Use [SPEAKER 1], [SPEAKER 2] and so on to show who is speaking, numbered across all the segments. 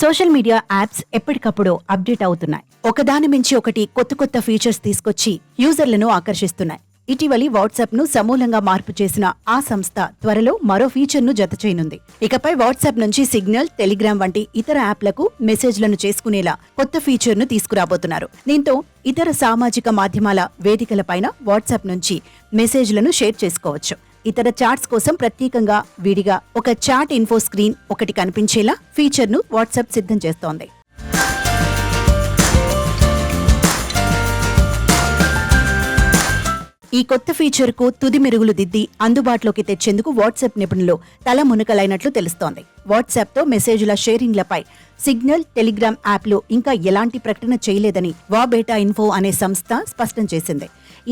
[SPEAKER 1] Social media apps ఎప్పటికప్పుడు update అవుతున్నాయి. ఒకదాని మించి ఒకటి కొత్త కొత్త ఫీచర్స్ తీసుకొచ్చి యూజర్లను ఆకర్షిస్తున్నాయి. ఇటీవలి వాట్సాప్ ను సమూలంగా మార్పు చేసిన ఆ సంస్థ త్వరలో మరో ఫీచర్ ను జత చేయనుంది. ఇకపై వాట్సాప్ నుంచి సిగ్నల్, టెలిగ్రామ్ వంటి ఇతర యాప్లకు మెసేజ్లను చేసుకునేలా కొత్త ఫీచర్ ను తీసుకురాబోతున్నారు. దీంతో ఇతర సామాజిక మాధ్యమాల వేదికలపైన వాట్సాప్ నుంచి మెసేజ్లను షేర్ చేసుకోవచ్చు. ఇతర చాట్స్ కోసం ప్రత్యేకంగా విడిగా ఒక చాట్ ఇన్ఫో స్క్రీన్ ఒకటి కనిపించేలా ఫీచర్ ను వాట్సాప్ సిద్ధం చేస్తోంది. ఈ కొత్త ఫీచర్ కు తుది మెరుగులు దిద్ది అందుబాటులోకి తెచ్చేందుకు వాట్సాప్ నిపుణులు తల మునకలైనట్లు తెలుస్తోంది. వాట్సాప్ తో మెసేజ్ల షేరింగ్లపై సిగ్నల్, టెలిగ్రామ్ యాప్లు ఇంకా ఎలాంటి ప్రకటన చేయలేదని వాబేటా ఇన్ఫో అనే సంస్థ స్పష్టం చేసింది.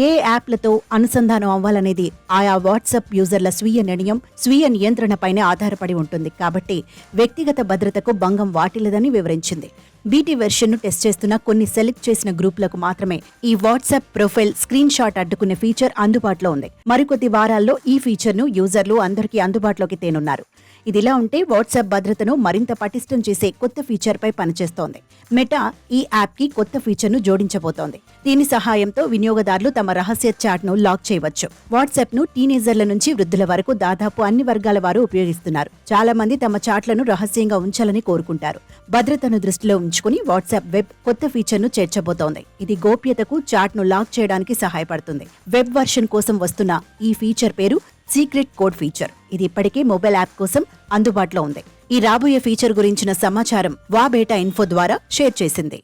[SPEAKER 1] ఏ యాప్లతో అనుసంధానం అవ్వాలనేది ఆయా వాట్సాప్ యూజర్ల స్వీయ నిర్ణయం, స్వీయ నియంత్రణపైనే ఆధారపడి ఉంటుంది. కాబట్టి వ్యక్తిగత భద్రతకు భంగం వాటిల్లదని వివరించింది. బీటీ వెర్షన్ ను టెస్ట్ చేస్తున్న కొన్ని సెలెక్ట్ చేసిన గ్రూపులకు మాత్రమే ఈ వాట్సాప్ ప్రొఫైల్ స్క్రీన్ షాట్ అడ్డుకునే ఫీచర్ అందుబాటులో ఉంది. మరికొద్ది వారాల్లో ఈ ఫీచర్ ను యూజర్లు అందరికీ అందుబాటులోకి తేనున్నారు. ఇదిలా ఉంటే వాట్సాప్ భద్రతను మరింత పటిష్టం చేసే కొత్త ఫీచర్ పై పనిచేస్తోంది. మెటా ఈ యాప్ కి కొత్త ఫీచర్ ను జోడించబోతోంది. దీని సహాయంతో వినియోగదారులు తమ రహస్య చాట్ ను లాక్ చేయవచ్చు. వాట్సాప్ ను టీనేజర్ల నుంచి వృద్ధుల వరకు దాదాపు అన్ని వర్గాల వారు ఉపయోగిస్తున్నారు. చాలా మంది తమ చాట్లను రహస్యంగా ఉంచాలని కోరుకుంటారు. భద్రతను దృష్టిలో ఉంచుకుని వాట్సాప్ వెబ్ కొత్త ఫీచర్ ను చేర్చబోతోంది. ఇది గోప్యతకు చాట్ ను లాక్ చేయడానికి సహాయపడుతుంది. వెబ్ వర్షన్ కోసం వస్తున్న ఈ ఫీచర్ పేరు సీక్రెట్ కోడ్ ఫీచర్. ఇది ఇప్పటికే మొబైల్ యాప్ కోసం అందుబాటులో ఉంది. ఈ రాబోయే ఫీచర్ గురించిన సమాచారం వాబేటా ఇన్ఫో ద్వారా షేర్ చేసింది.